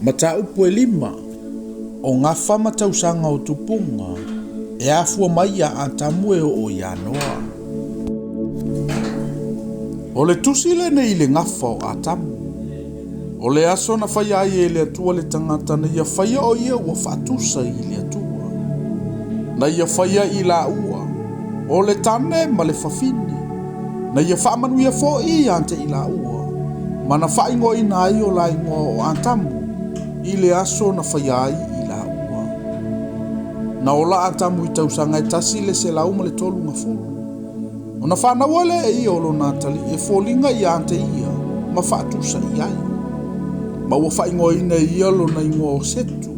Mata upu e lima, o ngā whama tausanga o tupunga, e afua mai a antamue o ianoa. O le tusi le nei le ngafa o atamu. O le aso na whai ai e le atua le tangata na ia whaia o ia ua whaatusa i le atua. Na ia whaia i la ua, o le tane ma le whawhini. Na ia whaamanu ia fo i ante i la ua, ma na whaingo i na ai o la ingoa o antamu, i le aso na whai ai i la ua. Na ola antamu i tausanga e tasi le se lau ma le tolu nga fulu. O na whanau ale e ia olo natali e fōlinga i ante ia, ma whaatusa i ai. Ma ua whaingo i na ia lo na ingoa o setu.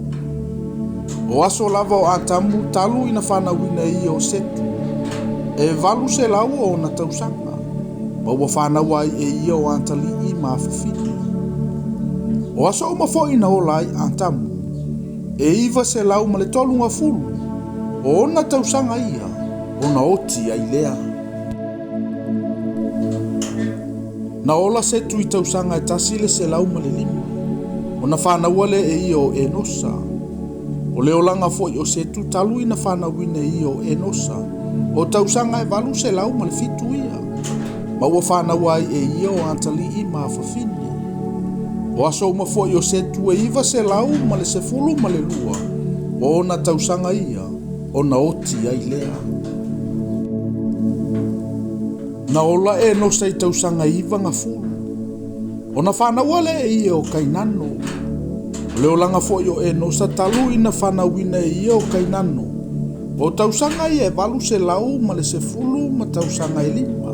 O aso lava o antamu talu i na whanau i na ia o setu. E valu se lau o na tausanga. Ma ua whanau ai e ia o antali i mawhawhini. O aso o mafo i na ola ai antamu. E iwa se lau ma le tolu nga fulu. O na tausanga ia, o na oti ai lea. Na ola setu i tausanga e tasile se lau ma le lima. O na whanau ale e ia o e nosa. O le olanga foi o setu talu i na whanau ina ia o e nosa. O tausanga e valu se lau ma le fitu ia. Ma ua whanau ai e ia o antali i mawhawhini. O aso uma foi o setu e iwa se lau ma le sefulu ma le lua. O na tausanga ia, o na oti ai lea. Na ola e nosa i tausanga iwa nga fulu. O na whanau ale e ia o kainano. O le olanga foi o e nosa talu i na whanau ina e ia o kainano. O tausanga i e valu se lau ma le sefulu ma tausanga e lima.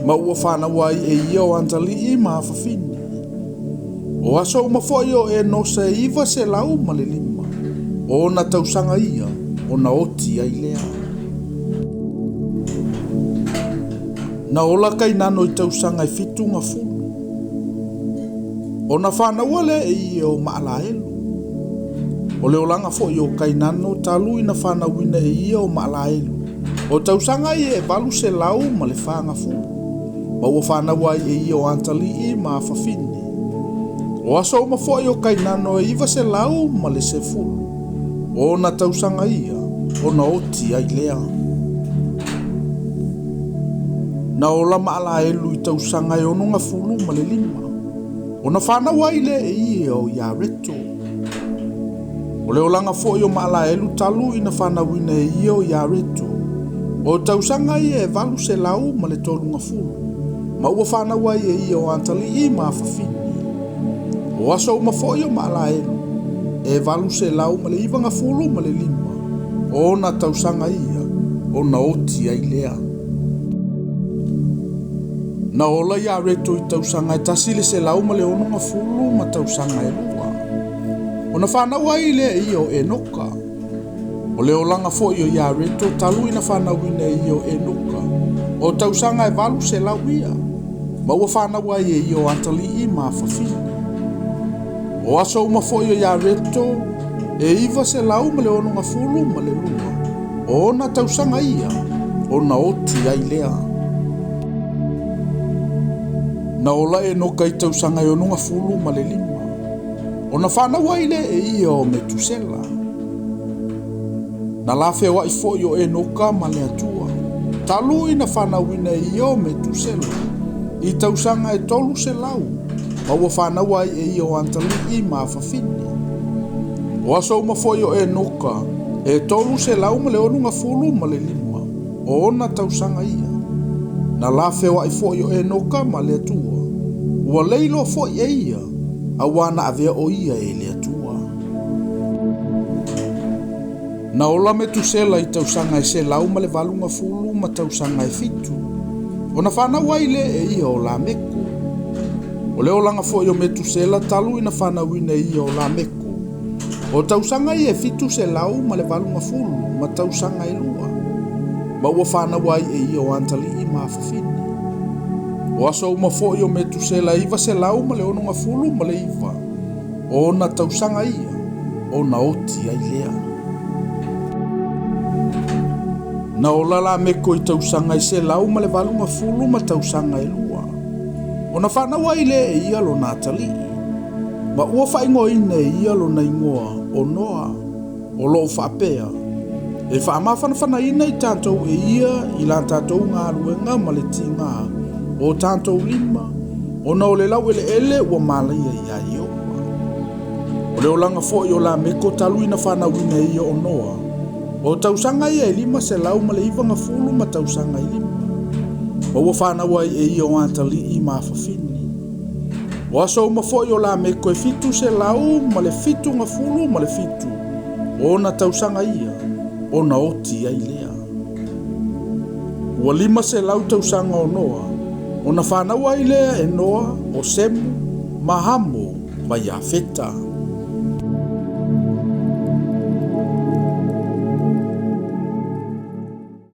Ma ua whanau ai e ia o antali i mawhawhini. O aso uma foi o e nosa e iwa se lau ma le lima. O na tausanga ia, o na oti ai lea. Na ola kainano i tausanga i fitu nga fulu. O na whanau ale e ia o maalaelu. O le olanga fo i o kainano talu i na whanau ina e ia o maalaelu. O tausanga i e valu se lau ma le whanga fulu. Ma ua whanau ai e ia o antali i mawhawhini. O aso uma fo i o kainano e iwa se lau ma le se fulu. O na tausanga ia, o na oti ai lea. Na ola maalaelu i tausanga e onunga fulu ma le lima. O na whanau ai le e ia o ia reto. O le olanga fo i o maalaelu talu i na whanau ina e ia o ia reto. O tausanga i e valu se lau ma le tolunga fulu. Ma ua whanau ai e ia o antali i mawhawhini. O aso uma fo i o maalaelu. E valu se lau ma le iwanga fulu ma le lima. O na tausanga ia, o na oti ai lea. Na ola ia reto i tausanga e tasile se lau ma le onunga fulu ma tausanga e lua. O na whanau ai le ia o e noka. O le olanga fo i o ia reto talu i na whanau ina ia o e noka. O tausanga e valu se lau ia. Ma ua whanau ai e ia o antali i mawhawhini. O aso uma fo i o ia reto e iwa se lau ma le onunga fulu ma le lua. O na tausanga ia, o na oti ai lea. Na ola e noka i tausanga i onunga fulu ma le lima. O na whanau ai le e ia o metusela. Na lafe wa i fo i o e noka ma le atua. Talu i na whanau ina e ia o metusela. I tausanga e tolu se lau. Ma ua whanau ai e ia o antali i mawhawhini. O aso uma fo i o e noka. E tolu se lau ma le onunga fulu ma le lima. O na tausanga ia. Na lafe wa i fo i o e noka ma le atua. Ua leilo fo i e ia. A wana avea o ia e le atua. Na ola me tusela i tausanga e se lau ma le valunga fulu ma tausanga e fitu. O na whanau ai le e ia o la meku. O le olanga fo i o me tusela talu i na whanau ina ia o la meku. O tausanga i e fitu se lau ma le valunga fulu ma tausanga e lua. Ma ua whanau ai e ia o antali i mawhawhini. O aso uma fo i o me tusela iwa se lau ma le onunga fulu ma le iwa. O na tausanga ia, o na oti ai lea. Na ola la meko i tausanga i se lau ma le valunga fulu ma tausanga e lua. O na whanau ai le e ia lo natali. Ma ua whaingoina ia lo na ingoa o noa o lo whapea. E whaamawhanawhana ina I tātou e ia I la tātou ngā ruenga ma le tinga o tātou lima o na o le lau ele ua malaia ia I oa. O le olanga fo I o la meko taluina whanauina ia o noa. O tausanga ia lima se lau ma le iwanga fulu ma tausanga lima. O ua whanaua e ia o atali I mawhawhini. O aso mafo I o la meko e fitu se lau ma le fitu nga fulu ma le fitu. O na tausanga ia. O na oti ai lea. Ua lima se lau tausanga o noa. O na whanaua I lea e noa o semu mahamo ma ia feta.